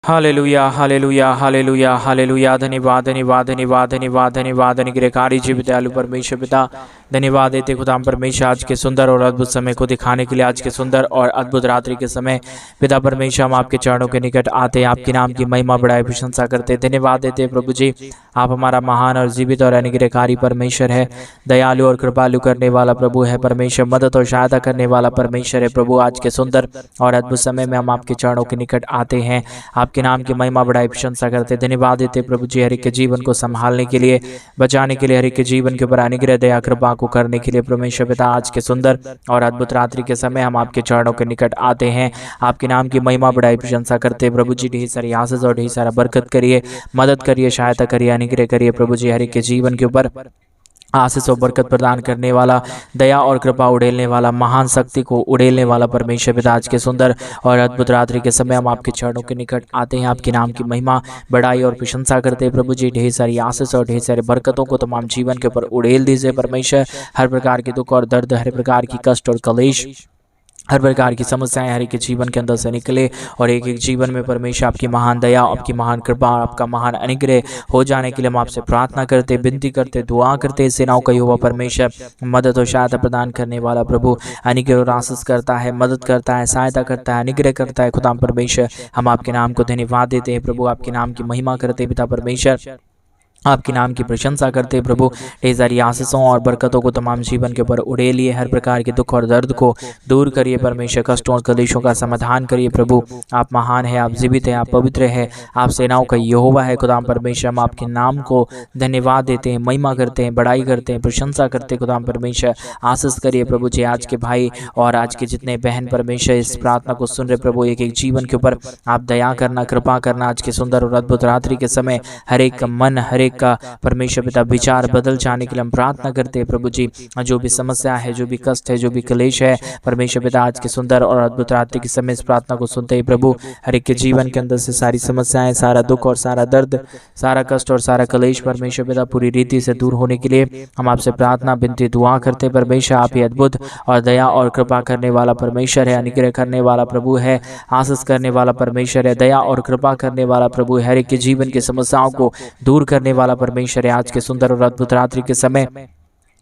Hallelujah hallelujah hallelujah hallelujah. धन्यवाद धन्यवाद धन्यवाद धन्यवाद धन्यवाद अनुग्रहकारी जीवित दयालु परमेश्वर पिता, धन्यवाद देते खुदाम परमेश्वर आज के सुंदर और अद्भुत समय को दिखाने के लिए, आज के सुंदर और अद्भुत रात्रि के समय पिता परमेश्वर हम आपके चरणों के निकट आते हैं, आपके नाम की महिमा बढ़ाई प्रशंसा करते, धन्यवाद देते प्रभु जी। आप हमारा महान और जीवित और अनुग्रहकारी परमेश्वर है, दयालु और कृपालु करने वाला प्रभु है परमेश्वर, मदद और सहायता करने वाला परमेश्वर है प्रभु। आज के सुंदर और अद्भुत समय में हम आपके चरणों के निकट आते हैं, आपके नाम की महिमा बढ़ाई प्रशंसा करते, धन्यवाद देते प्रभु जी हर एक के जीवन को संभालने के लिए, बचाने के लिए, हर एक के जीवन के ऊपर अनुग्रह दया कृपा को करने के लिए परमेश्वर पिता। आज के सुंदर और अद्भुत रात्रि के समय हम आपके चरणों के निकट आते हैं, आपके नाम की महिमा बढ़ाई प्रशंसा करते प्रभु जी। ढेर सारी आशीष और ढेर सारा बरकत करिए, मदद करिए, सहायता करिए, अनुग्रह करिए प्रभु जी हर एक के जीवन के ऊपर आशीष और बरकत प्रदान करने वाला, दया और कृपा उड़ेलने वाला, महान शक्ति को उड़ेलने वाला परमेश्वर पिता। आज के सुंदर और अद्भुत रात्रि के समय हम आपके चरणों के निकट आते हैं, आपके नाम की महिमा बढ़ाई और प्रशंसा करते हैं प्रभु जी। ढेर सारी आशीष और ढेर सारे बरकतों को तमाम जीवन के ऊपर उड़ेल दीजिए परमेश्वर। हर प्रकार के दुख और दर्द, हर प्रकार की कष्ट और कलेश, हर प्रकार की समस्याएं हर एक के जीवन के अंदर से निकले और एक एक जीवन में परमेश्वर आपकी महान दया, आपकी महान कृपा, आपका महान अनुग्रह हो जाने के लिए हम आपसे प्रार्थना करते, विनती करते, दुआ करते। सेनाओं का यहोवा परमेश्वर मदद और सहायता प्रदान करने वाला प्रभु, अनुग्रह और आशीष करता है, मदद करता है, सहायता करता है, अनुग्रह करता है खुदा परमेश्वर। हम आपके नाम को धन्यवाद देते हैं प्रभु, आपके नाम की महिमा करते पिता परमेश्वर, आपके नाम की प्रशंसा करते प्रभु। ढेर सारी आशीषों और बरकतों को तमाम जीवन के ऊपर उड़ेलिए, हर प्रकार के दुख और दर्द को दूर करिए परमेश्वर, कष्टों और कलेशों का समाधान करिए प्रभु। आप महान है, आप जीवित हैं, आप पवित्र है, आप सेनाओं का यहोवा है खुदाम परमेश्वर। हम आपके नाम को धन्यवाद देते हैं, महिमा करते हैं, बड़ाई करते हैं, प्रशंसा करते हैं खुदाम परमेश्वर। आशीष करिए प्रभु जी आज के भाई और आज के जितने बहन परमेश्वर इस प्रार्थना को सुन रहे प्रभु, एक एक जीवन के ऊपर आप दया करना, कृपा करना। आज के सुंदर और अद्भुत रात्रि के समय हर एक का मन, हर का परमेश्वर पिता विचार बदल जाने के लिए हम प्रार्थना करते हैं प्रभु जी। जो भी समस्या है, जो भी कष्ट है, जो भी क्लेश है परमेश्वर पिता, आज के सुंदर और अद्भुत रात्रि के समय इस प्रार्थना को सुनते ही प्रभु हर एक के जीवन के अंदर से सारी समस्याएं, सारा दुख और सारा दर्द, सारा कष्ट और सारा क्लेश परमेश्वर पिता पूरी रीति से दूर होने के लिए हम आपसे प्रार्थना, विनती, दुआ करते परमेश्वर। आप ही अद्भुत और दया और कृपा करने वाला परमेश्वर है, अनुग्रह करने वाला प्रभु है, आशीष करने वाला परमेश्वर है, दया और कृपा करने वाला प्रभु है, हर एक के जीवन की समस्याओं को दूर करने वाला परमेश्वर है। आज के सुंदर और अद्भुत रात्रि के समय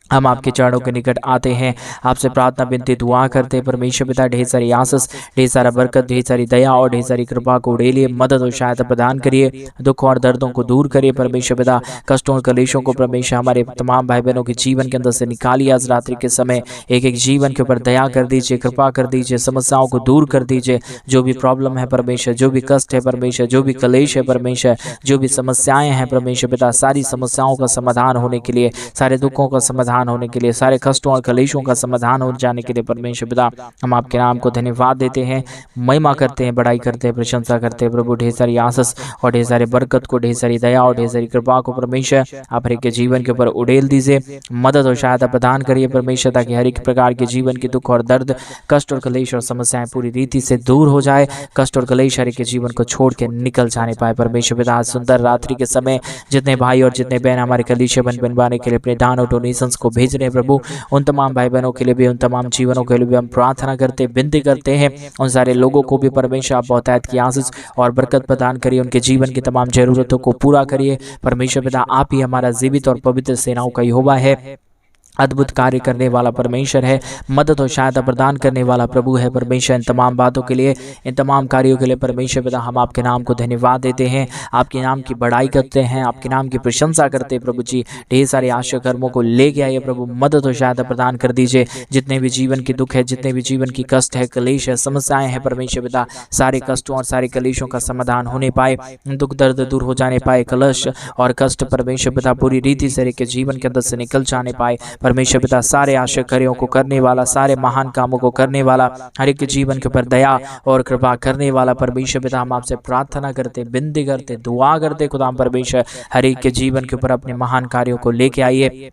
हम आपके चरणों के निकट आते हैं, आपसे प्रार्थना, विनती, दुआ करते हैं परमेश्वर पिता। ढेर सारी आशीष, ढेर सारा बरकत, ढेर सारी दया और ढेर सारी कृपा को उड़ेलिए, मदद और सहायता प्रदान करिए, दुख और दर्दों को दूर करिए परमेश्वर पिता, कष्टों और कलेशों को परमेश्वर हमारे तमाम भाई बहनों के जीवन के अंदर से निकालिए। आज रात्रि के समय एक एक जीवन के ऊपर दया कर दीजिए, कृपा कर दीजिए, समस्याओं को दूर कर दीजिए। जो भी प्रॉब्लम है परमेश्वर, जो भी कष्ट है परमेश्वर, जो भी कलेश है परमेश्वर, जो भी समस्याएं हैं परमेश्वर पिता, सारी समस्याओं का समाधान होने के लिए, सारे दुखों का समाधान होने के लिए, सारे कष्टों और कलेशों का समाधान हो जाने के लिए परमेश्वर पिता हम आपके नाम को धन्यवाद देते हैं, महिमा करते हैं, बड़ाई करते हैं, प्रशंसा करते हैं प्रभु। ढेर सारी आशीष और ढेर सारे बरकत को, ढेर सारी दया और ढेर सारी कृपा को परमेश्वर आप हर एक के जीवन के ऊपर उड़ेल दीजिए, मदद और सहायता प्रदान करिए परमेश्वर, ताकि हर एक प्रकार के जीवन के दुख और दर्द, कष्ट और कलेश और समस्याएं पूरी रीति से दूर हो जाए, कष्ट और कलेश हर एक के जीवन को छोड़ के निकल जाने पाए परमेश्वर पिता। आज सुंदर रात्रि के समय जितने भाई और जितने बहन हमारे कलीसिया बनवाने के लिए अपने दान और डोनेशंस को भेज रहे हैं प्रभु, उन तमाम भाई बहनों के लिए भी, उन तमाम जीवनों के लिए भी हम प्रार्थना करते, विनती करते हैं। उन सारे लोगों को भी परमेश्वर आप बहुतायत की आशीष और बरकत प्रदान करिए, उनके जीवन की तमाम जरूरतों को पूरा करिए परमेश्वर पिता। आप ही हमारा जीवित और पवित्र सेनाओं का यहोवा है, अद्भुत कार्य करने वाला परमेश्वर है, मदद और सहायता प्रदान करने वाला प्रभु है परमेश्वर। इन तमाम बातों के लिए, इन तमाम कार्यों के लिए परमेश्वर पिता हम आपके नाम को धन्यवाद देते हैं, आपके नाम की बड़ाई करते हैं, आपके नाम की प्रशंसा करते हैं प्रभु जी। ढेर सारे आशा कर्मों को लेके आइए प्रभु, मदद और सहायता प्रदान कर दीजिए। जितने भी जीवन की दुख है, जितने भी जीवन की कष्ट है, कलेश है, समस्याएं हैं परमेश्वर पिता, सारे कष्टों और सारे कलेशों का समाधान होने पाए, दुख दर्द दूर हो जाने पाए, कलश और कष्ट परमेश्वर पिता पूरी रीति से के जीवन के अंदर से निकल जाने पाए परमेश्वर पिता। सारे आशा कार्यों को करने वाला, सारे महान कामों को करने वाला, हर एक जीवन के ऊपर दया और कृपा करने वाला परमेश्वर पिता हम आपसे प्रार्थना करते, विनती करते, दुआ करते खुदा परमेश्वर, हर एक के जीवन के ऊपर अपने महान कार्यों को लेके आइए,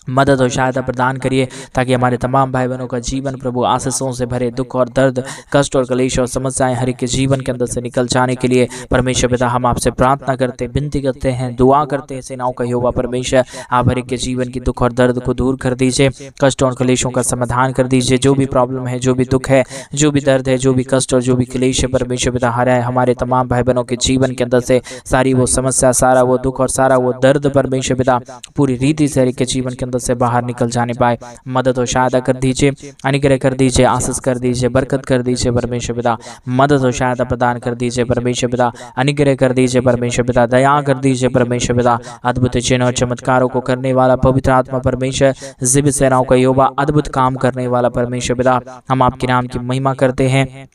मदद और सहायता प्रदान करिए, ताकि हमारे तमाम भाई बहनों का जीवन प्रभु आशीषों से भरे, दुख और दर्द, कष्ट और क्लेश और समस्याएं हर एक के जीवन के अंदर से निकल जाने के लिए परमेश्वर पिता हम आपसे प्रार्थना करते, विनती करते हैं, दुआ करते हैं। सेनाओं का यहोवा परमेश्वर, आप हर एक के जीवन की दुख और दर्द को दूर कर दीजिए, कष्ट और क्लेशों का समाधान कर दीजिए। जो भी प्रॉब्लम है, जो भी दुख है, जो भी दर्द है, जो भी कष्ट और जो भी क्लेश है, परमेश्वर पिता हमारे तमाम भाई बहनों के जीवन के अंदर से सारी वो समस्या, सारा वो दुख और सारा वो दर्द परमेश्वर पिता पूरी रीति से हर एक के जीवन के अंदर से बाहर निकल जाने पाए। मदद और सहायता कर दीजिए, अनुग्रह कर दीजिए, आशीष कर दीजिए, बरकत कर दीजिए परमेश्वर पिता। मदद और सहायता प्रदान कर दीजिए परमेश्वर पिता, अनुग्रह कर दीजिए परमेश्वर पिता, दया कर दीजिए परमेश्वर पिता। अद्भुत चिन्ह और चमत्कारों को करने वाला पवित्र आत्मा परमेश्वर, जीवित सेनाओं का यहोवा, अद्भुत काम करने वाला परमेश्वर पिता, हम आपके नाम की महिमा करते हैं,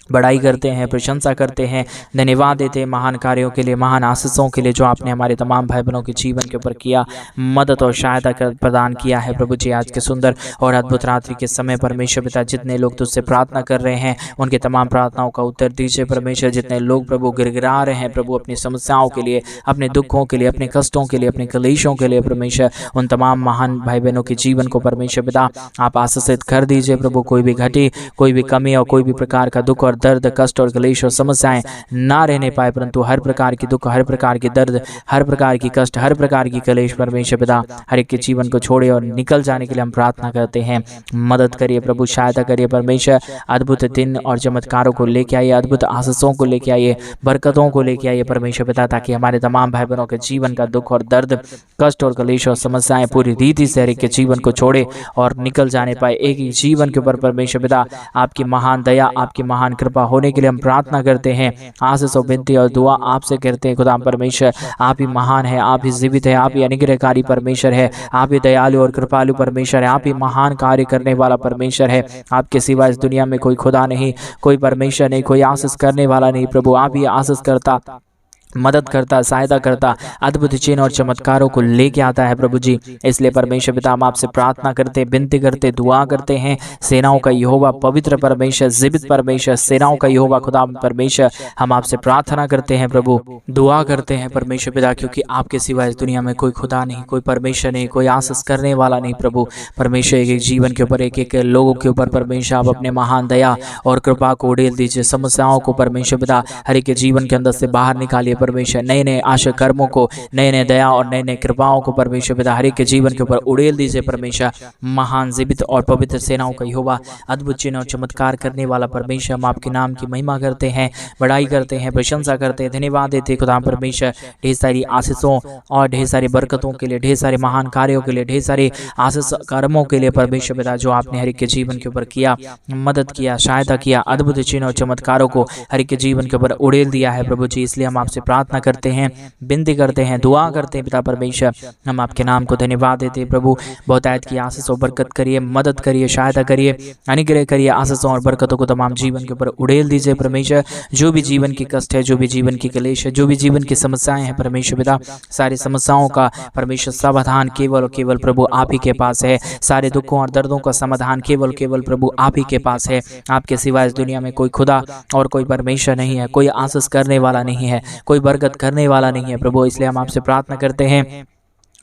बड़ाई करते हैं, प्रशंसा करते हैं, धन्यवाद देते हैं महान कार्यों के लिए, महान आशीषों के लिए जो आपने हमारे तमाम भाई बहनों के जीवन के ऊपर किया, मदद और सहायता प्रदान किया है प्रभु जी। आज के सुंदर और अद्भुत रात्रि के समय परमेश्वर पिता, जितने लोग तुझसे प्रार्थना कर रहे हैं उनके तमाम प्रार्थनाओं का उत्तर दीजिए परमेश्वर। जितने लोग प्रभु गिड़गिड़ा रहे हैं प्रभु अपनी समस्याओं के लिए, अपने दुखों के लिए, अपने कष्टों के लिए, अपने क्लेशों के लिए परमेश्वर, उन तमाम महान भाई बहनों के जीवन को परमेश्वर पिता आप आशीषित कर दीजिए प्रभु। कोई भी घटी, कोई भी कमी और कोई भी प्रकार का दुख और दर्द, कष्ट और क्लेश और समस्याएं ना रहने पाए, परंतु हर प्रकार की दुख, हर प्रकार की दर्द, हर प्रकार की कष्ट, हर प्रकार की क्लेश परमेश्वर पिता हर एक के जीवन को छोड़े और निकल जाने के लिए हम प्रार्थना करते हैं। मदद करिए प्रभु, सहायता करिए परमेश्वर। अद्भुत दिन और चमत्कारों को लेके आइए, अद्भुत आशीषों को लेके आइए, बरकतों को लेके आइए परमेश्वर पिता, ताकि हमारे तमाम भाई बहनों के जीवन का दुख और दर्द, कष्ट और क्लेश और समस्याएं पूरी रीति से हर एक के जीवन को छोड़े और निकल जाने पाए। एक ही जीवन के ऊपर परमेश्वर पिता आपकी महान दया, आपकी महान कृपा होने के लिए हम प्रार्थना करते हैं। आशीष और विनती और दुआ आपसे करते हैं खुदा परमेश्वर। आप ही महान है, आप ही जीवित है, आप ही अनुग्रहकारी परमेश्वर है, आप ही दयालु और कृपालु परमेश्वर है, आप ही महान कार्य करने वाला परमेश्वर है। आपके सिवा इस दुनिया में कोई खुदा नहीं, कोई परमेश्वर नहीं, कोई आशीष करने वाला नहीं प्रभु। आप ही आशीष करता, मदद करता, सहायता करता, अद्भुत चिन्ह और चमत्कारों को लेके आता है प्रभु जी। इसलिए परमेश्वर पिता हम आपसे प्रार्थना करते, विनती करते, दुआ करते हैं। सेनाओं का यहोवा, पवित्र परमेश्वर, जीवित परमेश्वर, सेनाओं का यहोवा खुदा परमेश्वर, हम आपसे प्रार्थना करते हैं प्रभु, दुआ करते हैं परमेश्वर पिता, क्योंकि आपके सिवा इस दुनिया में कोई खुदा नहीं, कोई परमेश्वर नहीं, कोई आशीष करने वाला नहीं प्रभु। परमेश्वर एक एक जीवन के ऊपर, एक एक लोगों के ऊपर परमेश्वर आप अपने महान दया और कृपा को उड़ेल दीजिए। समस्याओं को परमेश्वर पिता हर एक के जीवन के अंदर से बाहर निकालिए परमेश्वर। नए नए आशा कर्मों को, नए नए दया और नए नए कृपाओं को परमेश्वर पिता हर एक के जीवन के ऊपर उड़ेल दीजिए परमेश्वर। महान, जीवित और पवित्र सेनाओं का यहोवा, अद्भुत चिन्ह और चमत्कार करने वाला परमेश्वर, हम आपके नाम की महिमा करते हैं, बड़ाई करते हैं, प्रशंसा करते हैं, धन्यवाद देते हैं खुदा परमेश्वर। ढेर सारी आशीषों और ढेर सारी बरकतों के लिए, ढेर सारे महान कार्यों के लिए, ढेर सारे आशीष कर्मों के लिए परमेश्वर पिता, जो आपने हर एक के जीवन के ऊपर किया, मदद किया, सहायता किया, अद्भुत चिन्ह और चमत्कारों को हर एक के जीवन के ऊपर उड़ेल दिया है प्रभु जी। इसलिए हम आपसे प्रार्थना करते हैं, विनती करते हैं, दुआ करते हैं पिता परमेश्वर। हम आपके नाम को धन्यवाद देते हैं प्रभु। बहुतायत की आशीष और बरकत करिए, मदद करिए, सहायता करिए, अनुग्रह करिए, आशीषों और बरकतों को तमाम जीवन के ऊपर उड़ेल दीजिए परमेश्वर। जो भी जीवन की कष्ट है, जो भी जीवन की क्लेश है, जो भी जीवन की समस्याएं हैं परमेश्वर पिता, सारी समस्याओं का परमेश्वर समाधान केवल और केवल प्रभु आप ही के पास है। सारे दुखों और दर्दों का समाधान केवल केवल प्रभु आप ही के पास है। आपके सिवा इस दुनिया में कोई खुदा और कोई परमेश्वर नहीं है, कोई आशीष करने वाला नहीं है, कोई बरकत करने वाला नहीं है प्रभु। इसलिए हम आपसे प्रार्थना करते हैं,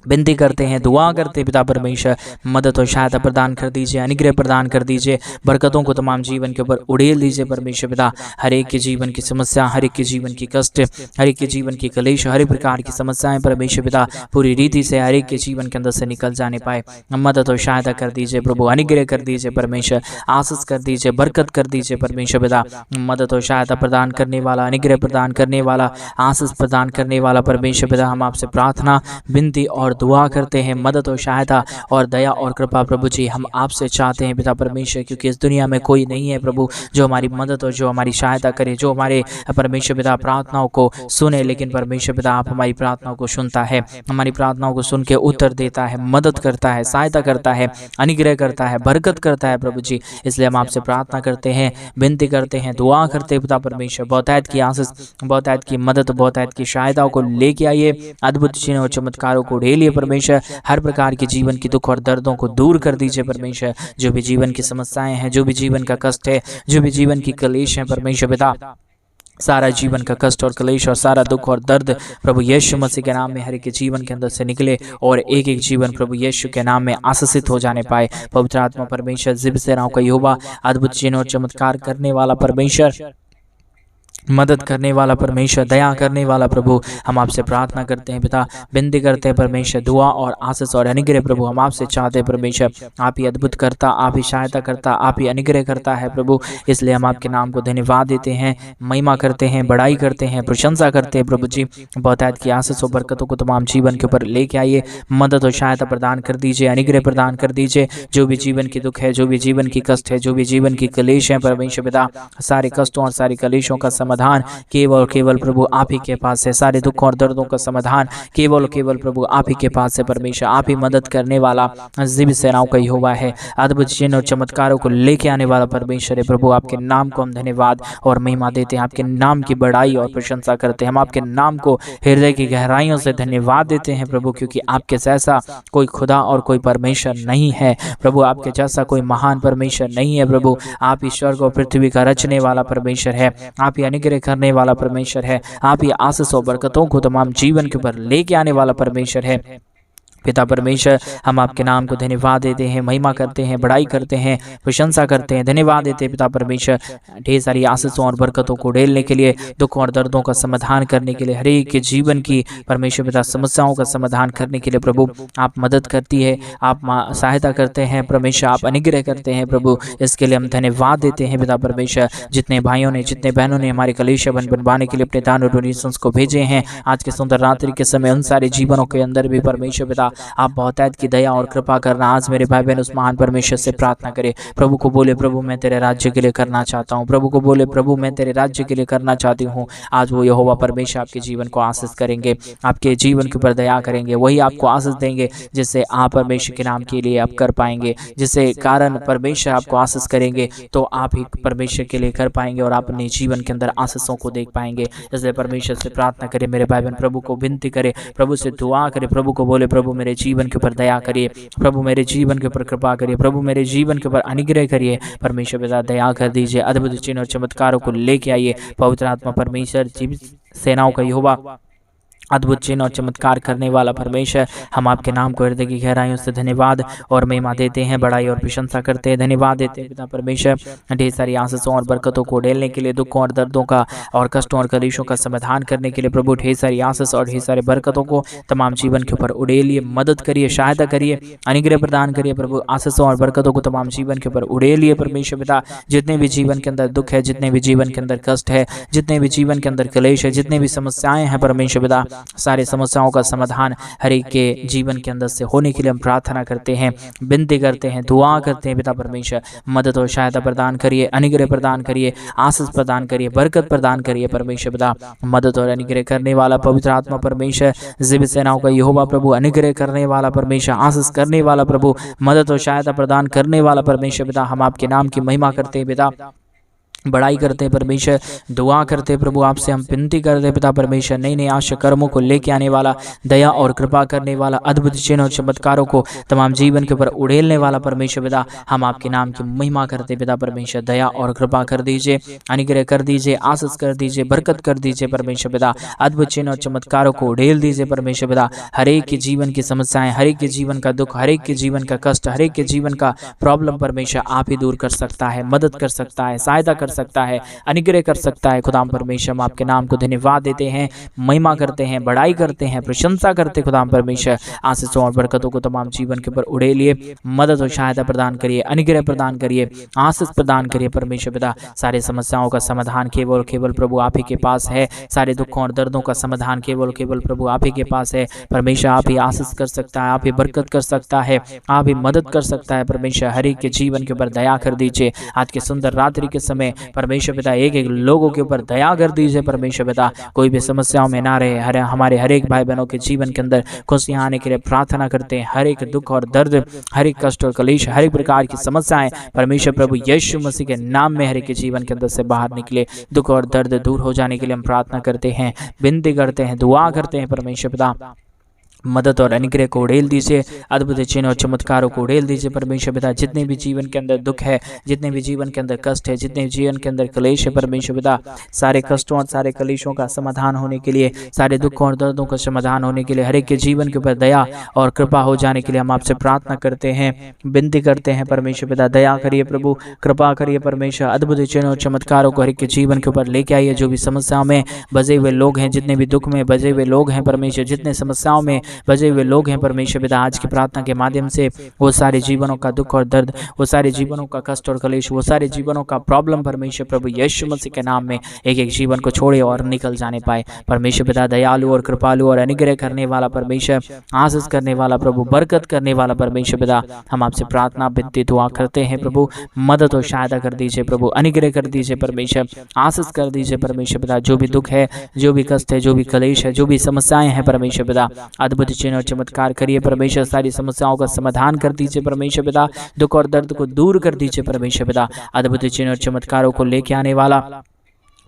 विनती करते हैं, दुआ करते हैं पिता परमेश्वर। मदद और सहायता प्रदान कर दीजिए, अनुग्रह प्रदान कर दीजिए, बरकतों को तमाम जीवन के ऊपर उड़ेल दीजिए परमेश्वर पिता। हर एक के जीवन की समस्या, हर एक के जीवन की कष्ट, हर एक के जीवन की क्लेश, हर एक प्रकार की समस्याएं परमेश्वर पिता पूरी रीति से हर एक के जीवन के अंदर से निकल जाने पाए। मदद और सहायता कर दीजिए प्रभु, अनुग्रह कर दीजिए परमेश्वर, आशीष कर दीजिए, बरकत कर दीजिए परमेश्वर पिता। मदद और सहायता प्रदान करने वाला, अनुग्रह प्रदान करने वाला, आशीष प्रदान करने वाला परमेश्वर पिता, हम आपसे प्रार्थना, विनती और दुआ करते हैं। मदद और सहायता और दया और कृपा प्रभु जी हम आपसे चाहते हैं पिता परमेश्वर, क्योंकि इस दुनिया में कोई नहीं है प्रभु जो हमारी मदद और जो हमारी सहायता करे, जो हमारे परमेश्वर पिता प्रार्थनाओं को सुने। लेकिन परमेश्वर पिता आप हमारी प्रार्थनाओं को सुनता है, हमारी प्रार्थनाओं को सुन के उत्तर देता है, मदद करता है, सहायता करता है, अनुग्रह करता है, बरकत करता है प्रभु जी। इसलिए हम आपसे प्रार्थना करते हैं, विनती करते हैं, दुआ करते हैं पिता परमेश्वर। बहुतायत की आशीष, बहुतायत की मदद, बहुतायत की सहायताओं को लेके आइए, अद्भुत चिन्ह और चमत्कारों को ढेलिए परमेश्वर। हर प्रकार के जीवन की दुख और दर्दों को दूर कर दीजिए परमेश्वर। जो भी जीवन की समस्याएं हैं, जो भी जीवन का कष्ट है, जो भी जीवन की क्लेश है परमेश्वर पिता, सारा जीवन का कष्ट और क्लेश और सारा दुख और दर्द प्रभु यीशु मसीह के नाम में हर एक के जीवन के अंदर से निकले और एक एक जीवन प्रभु यीशु के नाम में आशीषित हो जाने पाए। पवित्र आत्मा परमेश्वर, जिब सेनाओं का यहोवा, अद्भुत चिन्ह और चमत्कार करने वाला परमेश्वर, मदद करने वाला परमेश्वर, दया करने वाला प्रभु, हम आपसे प्रार्थना करते हैं पिता, विनती करते हैं परमेश्वर, दुआ और आशीष और अनुग्रह प्रभु हम आपसे चाहते हैं परमेश्वर। आप ही अद्भुत करता, आप ही सहायता करता, आप ही अनुग्रह करता है प्रभु। इसलिए हम आपके नाम को धन्यवाद देते हैं, महिमा करते हैं, बड़ाई करते हैं, प्रशंसा करते हैं प्रभु जी। बहुतायत की आशीष और बरकतों को तमाम जीवन के ऊपर लेके आइए, मदद और सहायता प्रदान कर दीजिए, अनुग्रह प्रदान कर दीजिए। जो भी जीवन की दुख है, जो भी जीवन की कष्ट है, जो भी जीवन की कलेश है परमेश्वर पिता, सारे कष्टों और सारे कलेशों का समाधान केवल केवल प्रभु आप ही के पास है। सारे दुखों और दर्दों का समाधान केवल केवल प्रभु आप ही के पास है परमेश्वर। आप ही मदद करने वाला जिब सेनाओं का यहोवा है, अद्भुत चिन्ह और चमत्कारों को लेके आने वाला परमेश्वर है प्रभु। आपके नाम को हम धन्यवाद और महिमा देते हैं, आपके नाम की बड़ाई और प्रशंसा करते हैं। हम आपके नाम को हृदय की गहराइयों से धन्यवाद देते हैं प्रभु, क्योंकि आपके जैसा कोई खुदा और कोई परमेश्वर नहीं है प्रभु। आपके जैसा कोई महान परमेश्वर नहीं है प्रभु। आप ईश्वर को पृथ्वी का रचने वाला परमेश्वर है, आप ही अनुग्रह करने वाला परमेश्वर है, आप ही आशीष और बरकतों को तमाम जीवन के ऊपर लेके आने वाला परमेश्वर है पिता परमेश्वर। हम आपके नाम को धन्यवाद देते हैं, महिमा करते हैं, बड़ाई करते हैं, प्रशंसा करते हैं, धन्यवाद देते हैं पिता परमेश्वर। ढेर सारी आशीषों और बरकतों को ढेलने के लिए, दुखों और दर्दों का समाधान करने के लिए, हर एक के जीवन की परमेश्वर पिता समस्याओं का समाधान करने के लिए प्रभु आप मदद करती है, आप सहायता करते हैं परमेश्वर, आप अनुग्रह करते हैं प्रभु। इसके लिए हम धन्यवाद देते हैं पिता परमेश्वर। जितने भाइयों ने, जितने बहनों ने हमारे कलीसिया बनवाने के लिए अपने दान और डोनेशंस को भेजे हैं आज के सुंदर रात्रि के समय, उन सारे जीवनों के अंदर भी परमेश्वर पिता आप बहुतायत की दया और कृपा करना। आज मेरे भाई बहन उस महान परमेश्वर से प्रार्थना करें, प्रभु को बोले प्रभु मैं तेरे राज्य के लिए करना चाहता हूँ, प्रभु को बोले प्रभु मैं तेरे राज्य के लिए करना चाहती हूँ। आज वो यहोवा परमेश्वर आपके जीवन को आशीष करेंगे, आपके जीवन के ऊपर दया करेंगे, वही आपको आशीष देंगे जिससे आप परमेश्वर के नाम के लिए आप कर पाएंगे, जिससे कारण परमेश्वर आपको आशीष करेंगे तो आप ही परमेश्वर के लिए कर पाएंगे और आप अपने जीवन के अंदर आशीषों को देख पाएंगे। इसलिए परमेश्वर से प्रार्थना करें मेरे भाई बहन, प्रभु को विनती करें, प्रभु से दुआ करें, प्रभु को बोले प्रभु मेरे जीवन के ऊपर दया करिए, प्रभु मेरे जीवन के ऊपर कृपा करिए, प्रभु मेरे जीवन के ऊपर अनुग्रह करिए। परमेश्वर पिता दया कर दीजिए, अद्भुत चिन्ह और चमत्कारों को लेके आइए। पवित्र आत्मा परमेश्वर, जीवित सेनाओं का यहोवा, अद्भुत चिन्ह और चमत्कार करने वाला परमेश्वर, हम आपके नाम को हृदय की गहराइयों से धन्यवाद और महिमा देते हैं, बड़ाई और प्रशंसा करते हैं, धन्यवाद देते हैं पिता परमेश्वर। ढेर सारी आशीषों और बरकतों को ढेलने के लिए, दुखों और दर्दों का और कष्टों और कलेशों का समाधान करने के लिए प्रभु ढेर सारी आशीष और ढेर सारे बरकतों को तमाम जीवन के ऊपर उड़ेलिए, मदद करिए, सहायता करिए, अनुग्रह प्रदान करिए प्रभु। आशीषों और बरकतों को तमाम जीवन के ऊपर उड़ेलिए परमेश्वर पिता। जितने भी जीवन के अंदर दुख है, जितने भी जीवन के अंदर कष्ट है, जितने भी जीवन के अंदर कलेश है, जितने भी समस्याएं हैं परमेश्वर पिता, सारे समस्याओं का समाधान हर एक के जीवन के अंदर से होने के लिए हम प्रार्थना करते हैं, विनती करते हैं, दुआ करते हैं पिता परमेश्वर। मदद और सहायता प्रदान करिए, अनुग्रह प्रदान करिए, आशीष प्रदान करिए, बरकत प्रदान करिए परमेश्वर पिता। मदद और अनुग्रह करने वाला पवित्र आत्मा परमेश्वर, जीवित सेनाओं का यहोवा प्रभु, अनुग्रह करने वाला परमेश्वर, आशीष करने वाला प्रभु, मदद और सहायता प्रदान करने वाला परमेश्वर पिता, हम आपके नाम की महिमा करते हैं पिता, बड़ाई करते हैं परमेश्वर, दुआ करते हैं प्रभु, आपसे हम विनती करते हैं पिता परमेश्वर। नई नई आशा कर्मों को लेके आने वाला, दया और कृपा करने वाला, अद्भुत चिन्ह और चमत्कारों को तमाम जीवन के ऊपर उड़ेलने वाला परमेश्वर पिता, हम आपके नाम की महिमा करते हैं पिता परमेश्वर। दया और कृपा कर दीजिए, अनुग्रह कर दीजिए, आशीष कर दीजिए, बरकत कर दीजिए परमेश्वर पिता। अद्भुत चिन्ह और चमत्कारों को उड़ेल दीजिए परमेश्वर पिता। हर एक के जीवन की समस्याएं, हर एक के जीवन का दुख, हर एक के जीवन का कष्ट, हर एक के जीवन का प्रॉब्लम परमेश्वर आप ही दूर कर सकता है, मदद कर सकता है, सहायता कर सकता है, अनुग्रह कर सकता है। खुदाम परमेश्वर, हम आपके नाम को धन्यवाद देते हैं, महिमा करते हैं, बड़ाई करते हैं, प्रशंसा करते हैं खुदाम परमेश्वर। आशीषों और बरकतों को तमाम जीवन के ऊपर उड़ेलिए, मदद और सहायता प्रदान करिए, अनुग्रह प्रदान करिए, आशीष प्रदान करिए परमेश्वर पिता। सारे समस्याओं का समाधान केवल केवल प्रभु आप ही के पास है, सारे दुखों और दर्दों का समाधान केवल केवल प्रभु आप ही के पास है परमेश्वर। आप ही आशीष कर सकता है, आप ही बरकत कर सकता है, आप ही मदद कर सकता है परमेश्वर। हर एक के जीवन के ऊपर दया कर दीजिए आज के सुंदर रात्रि के समय परमेश्वर पिता। एक एक लोगों के ऊपर दया कर दीजिए परमेश्वर पिता, कोई भी समस्याओं में ना रहे। हमारे हर एक भाई बहनों के जीवन के अंदर खुशियां आने के लिए प्रार्थना करते हैं। हर एक दुख और दर्द, हर एक कष्ट और कलेश, हर एक प्रकार की समस्याएं परमेश्वर प्रभु यीशु मसीह के नाम में हर एक के जीवन के अंदर से बाहर निकले। दुख और दर्द दूर हो जाने के लिए हम प्रार्थना करते हैं, विनती करते हैं, दुआ करते हैं परमेश्वर पिता। मदद और अनुग्रह को उड़ेल दीजिए, अद्भुत चिन्ह और चमत्कारों को उड़ेल दीजिए परमेश्वर पिता। जितने भी जीवन के अंदर दुख है, जितने भी जीवन के अंदर कष्ट है, जितने भी जीवन के अंदर कलेश है परमेश्वर पिता, सारे कष्टों और सारे कलेशों का समाधान होने के लिए, सारे दुखों और दर्दों का समाधान होने के लिए, हर एक के जीवन के ऊपर दया और कृपा हो जाने के लिए हम आपसे प्रार्थना करते हैं, विनती करते हैं परमेश्वर पिता। दया करिए प्रभु, कृपा करिए परमेश्वर, अद्भुत चिन्ह और चमत्कारों को हर एक के जीवन के ऊपर लेके आइए। जो भी समस्याओं में बजे हुए लोग हैं, जितने भी दुख में बजे हुए लोग हैं परमेश्वर, जितने समस्याओं में बजे हुए लोग हैं परमेश्वर पिता, आज की प्रार्थना के माध्यम से वो सारे जीवनों का दुख और दर्द, वो सारे जीवनों का कष्ट और कलेश, वो सारे जीवनों का प्रॉब्लम परमेश्वर प्रभु यीशु मसीह के नाम में एक एक जीवन को छोड़े और निकल जाने पाए परमेश्वर पिता। दयालु और कृपालु और अनुग्रह करने वाला परमेश्वर, आशीष करने वाला प्रभु, बरकत करने वाला परमेश्वर पिता, हम आपसे प्रार्थना विनती दुआ करते हैं प्रभु। मदद और सहायता कर दीजिए प्रभु, अनुग्रह कर दीजिए परमेश्वर, आशीष कर दीजिए परमेश्वर पिता। जो भी दुख है, जो भी कष्ट है, जो भी कलेश है, जो भी समस्याएं हैं परमेश्वर पिता, अद्भुत चिन्ह और चमत्कार करिए परमेश्वर। सारी समस्याओं का समाधान कर दीजिए परमेश्वर पिता, दुख और दर्द को दूर कर दीजिए परमेश्वर पिता। अद्भुत चिन्ह और चमत्कारों को लेके आने वाला,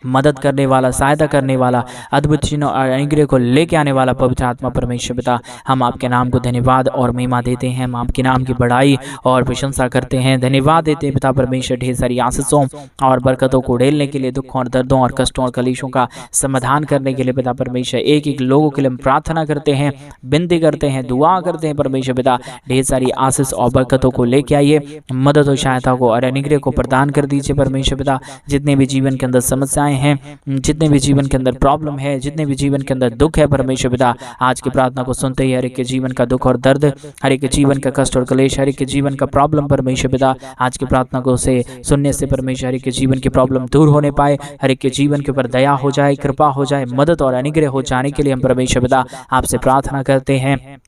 मदद करने वाला, सहायता करने वाला, अद्भुत चिन्ह और अनुग्रह को लेके आने वाला पवित्र आत्मा परमेश्वर पिता, हम आपके नाम को धन्यवाद और महिमा देते हैं। हम आपके नाम की बड़ाई और प्रशंसा करते हैं, धन्यवाद देते हैं पिता परमेश्वर। ढेर सारी आशीषों और बरकतों को उड़ेलने के लिए, दुखों और दर्दों और कष्टों और कलेशों का समाधान करने के लिए पिता परमेश्वर, एक एक लोगों के लिए हम प्रार्थना करते हैं, विनती करते हैं, दुआ करते हैं परमेश्वर पिता। ढेर सारी आशीष और बरकतों को लेके आइए, मदद और सहायता को और अनुग्रह को प्रदान कर दीजिए परमेश्वर पिता। जितने भी जीवन के अंदर समस्याएं हैं, जितने भी जीवन के अंदर प्रॉब्लम है, जितने भी जीवन के अंदर दुख है परमेश्वर पिता, आज की प्रार्थना को सुनते ही हर एक के जीवन का दुख और दर्द, हर एक के जीवन का कष्ट और कलेश, हर एक के जीवन का प्रॉब्लम परमेश्वर पिता, आज की प्रार्थना को से सुनने से परमेश्वर हर एक के जीवन की प्रॉब्लम दूर होने पाए, हर एक के जीवन के ऊपर दया हो जाए, कृपा हो जाए, मदद और अनुग्रह हो जाने के लिए हम परमेश्वर पिता आपसे प्रार्थना करते हैं,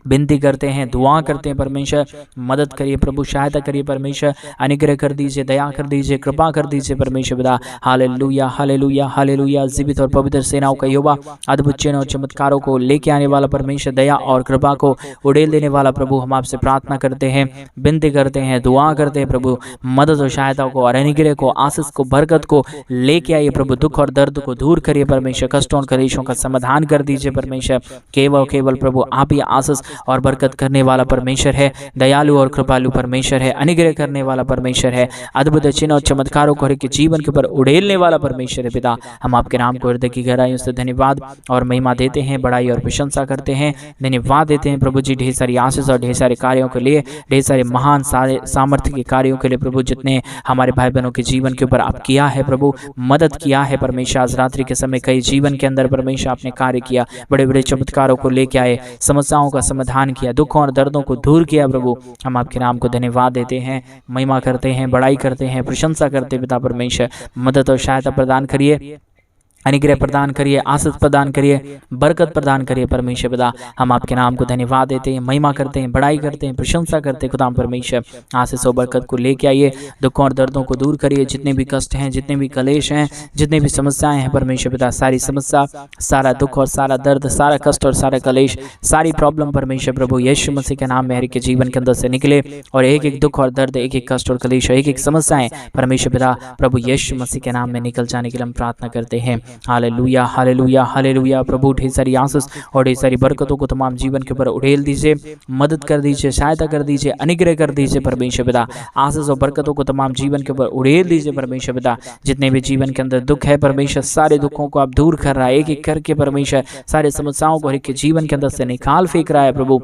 विनती करते हैं, दुआ करते हैं परमेश्वर। मदद करिए प्रभु, सहायता करिए परमेश्वर, अनुग्रह कर दीजिए, दया कर दीजिए, कृपा कर दीजिए परमेश्वर पिता। Hallelujah hallelujah hallelujah. जीवित और पवित्र सेनाओं का यहोवा, अद्भुत चिन्ह और चमत्कारों को लेके आने वाला परमेश्वर, दया और कृपा को उड़ेल देने वाला प्रभु, हम आपसे प्रार्थना करते हैं, विनती करते हैं, दुआ करते हैं प्रभु। मदद और सहायता को और अनुग्रह को, आशीष को, बरकत को लेके आइए प्रभु। दुख और दर्द को दूर करिए परमेश्वर, कष्टों और कलेशों का समाधान कर दीजिए परमेश्वर। केवल प्रभु आप ही आशीष और बरकत करने वाला परमेश्वर है, दयालु और कृपालु परमेश्वर है, अनुग्रह करने वाला परमेश्वर है, अद्भुत चिन्ह और चमत्कारों को हर एक जीवन के ऊपर उड़ेलने वाला परमेश्वर है पिता। हम आपके नाम को हृदय की गहराइयों से धन्यवाद और महिमा देते हैं, बड़ाई और प्रशंसा करते हैं, धन्यवाद देते हैं प्रभु जी। ढेर सारी आशीष और ढेर सारे कार्यों के लिए, ढेर सारे महान सारे सामर्थ्य के कार्यों के लिए प्रभु, जितने हमारे भाई बहनों के जीवन के ऊपर आप किया है प्रभु, मदद किया है परमेश्वर। आज रात्रि के समय कई जीवन के अंदर परमेश्वर आपने कार्य किया, बड़े बड़े चमत्कारों को लेके आए, समस्याओं का समाधान किया, दुखों और दर्दों को दूर किया प्रभु। हम आपके नाम को धन्यवाद देते हैं, महिमा करते हैं, बड़ाई करते हैं, प्रशंसा करते हैं पिता परमेश्वर। मदद और सहायता प्रदान करिए, अनुग्रह प्रदान करिए, आशीष प्रदान करिए, बरकत प्रदान करिए परमेश्वर पिता। हम आपके नाम को धन्यवाद देते हैं, महिमा करते हैं, बड़ाई करते हैं, प्रशंसा करते हैं खुदा परमेश्वर। आशीष और बरकत को लेके आइए, दुखों और दर्दों को दूर करिए। जितने भी कष्ट हैं, जितने भी कलेश हैं, जितने भी समस्याएं हैं परमेश्वर पिता, सारी समस्या, सारा दुख और सारा दर्द, सारा कष्ट और सारा कलेश, सारी प्रॉब्लम परमेश्वर प्रभु यीशु मसीह के नाम में हर एक के जीवन के अंदर से निकले, और एक एक दुख और दर्द, एक एक कष्ट और कलेश, एक एक समस्याएं परमेश्वर पिता प्रभु यीशु मसीह के नाम में निकल जाने के लिए हम प्रार्थना करते हैं। Hallelujah hallelujah hallelujah. प्रभु ढेर सारी आशीष और ढेर सारी बरकतों को तमाम जीवन के ऊपर उड़ेल दीजिए, मदद कर दीजिए, सहायता कर दीजिए, अनुग्रह कर दीजिए परमेश्वर पिता। आशीष और बरकतों को तमाम जीवन के ऊपर उड़ेल दीजिए परमेश्वर पिता। जितने भी जीवन के अंदर दुख है परमेश्वर, सारे दुखों को आप दूर कर रहा है, एक एक करके परमेश्वर सारे समस्याओं को हर एक के जीवन के अंदर से निकाल फेंक रहा है प्रभु।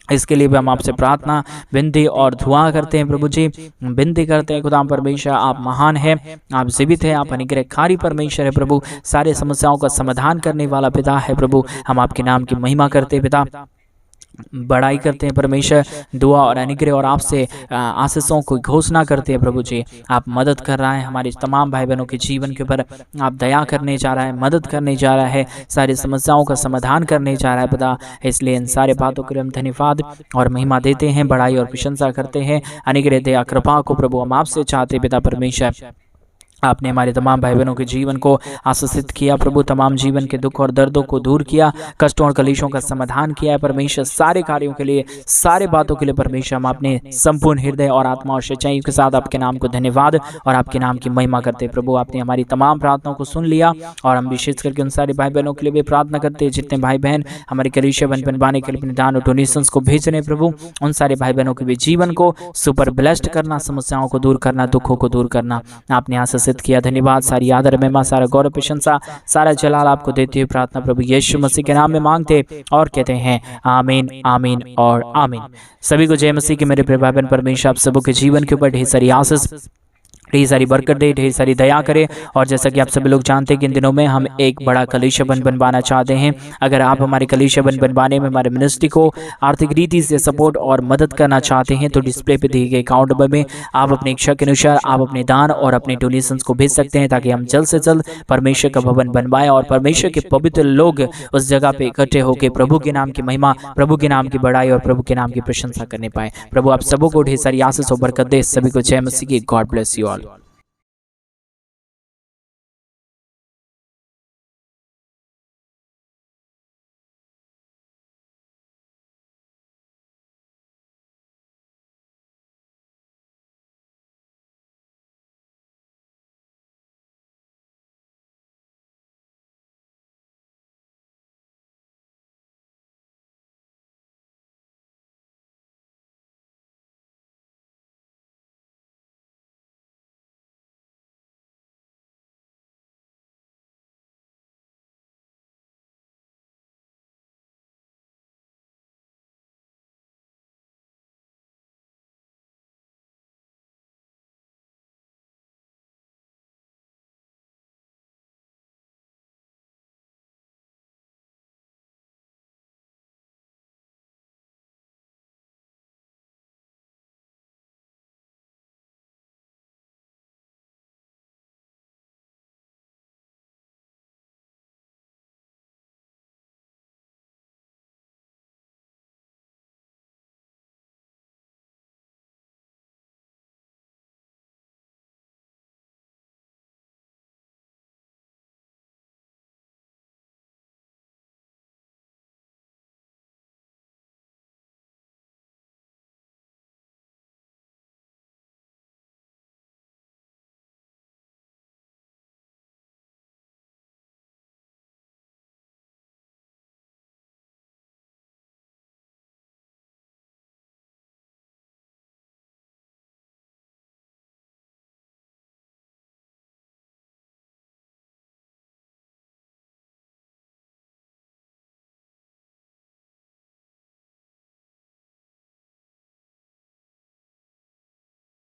इसके लिए भी हम आपसे प्रार्थना, विनती और दुआ करते हैं प्रभु जी। विनती करते हैं खुदा परमेश्वर, आप महान है, आप जीवित है, आप अनुग्रहकारी परमेश्वर है प्रभु, सारे समस्याओं का समाधान करने वाला पिता है प्रभु। हम आपके नाम की महिमा करते हैं पिता, बड़ाई करते हैं परमेश्वर, दुआ और अनुग्रह और आपसे आशीषों को घोषणा करते हैं प्रभु जी। आप मदद कर रहा है हमारे तमाम भाई बहनों के जीवन के ऊपर, आप दया करने जा रहा है, मदद करने जा रहा है, सारी समस्याओं का समाधान करने जा रहा है पिता। इसलिए इन सारे बातों के लिए हम धन्यवाद और महिमा देते हैं, बड़ाई और प्रशंसा करते हैं। अनुग्रह दया कृपा को प्रभु हम आपसे चाहते पिता परमेश्वर, आपने हमारे तमाम भाई बहनों के जीवन को आशीषित किया प्रभु, तमाम जीवन के दुख और दर्दों को दूर किया, कष्टों और कलेशों का समाधान किया है परमेश्वर। सारे कार्यों के लिए, सारे बातों के लिए परमेश्वर हम अपने संपूर्ण हृदय और आत्मा और सच्चाई के साथ आपके नाम को धन्यवाद और आपके नाम की महिमा करते हैं प्रभु। आपने हमारी तमाम प्रार्थनाओं को सुन लिया और हम विशेष करके उन सारे भाई बहनों के लिए भी प्रार्थना करते हैं जितने भाई बहन हमारे कलीसिया बनवाने के लिए अपने दान और डोनेशंस को भेज रहे हैं प्रभु। उन सारे भाई बहनों के भी जीवन को सुपर ब्लेस्ड करना, समस्याओं को दूर करना, दुखों को दूर करना आपने आशीषित किया। धन्यवाद। सारी आदर महिमा, सारा गौरव प्रशंसा, सारा जलाल आपको देते हुए प्रार्थना प्रभु यीशु मसीह के नाम में मांगते और कहते हैं आमीन, आमीन और आमीन। सभी को जय मसीह के मेरे प्रिय भाई बहन। परमेश्वर आप सबों के जीवन के ऊपर ढेर सारी आशीष, ढेर सारी बरकत दे, ढेर सारी दया करे। और जैसा कि आप सभी लोग जानते हैं कि इन दिनों में हम एक बड़ा कलीसिया बनवाना चाहते हैं। अगर आप हमारे कलीसिया बनवाने में हमारे मिनिस्ट्री को आर्थिक रीति से सपोर्ट और मदद करना चाहते हैं तो डिस्प्ले पे दिए गए अकाउंट नंबर में आप अपनी इच्छा के अनुसार आप अपने दान और अपने डोनेशंस को भेज सकते हैं, ताकि हम जल्द से जल्द परमेश्वर का भवन बनवाएं और परमेश्वर के पवित्र लोग उस जगह पे इकट्ठे होकर प्रभु के नाम की महिमा, प्रभु के नाम की बड़ाई और प्रभु के नाम की प्रशंसा करने पाए। प्रभु आप सबों को ढेर सारी आशीष और बरकत दे। सभी को जय मसीह की। God bless you all.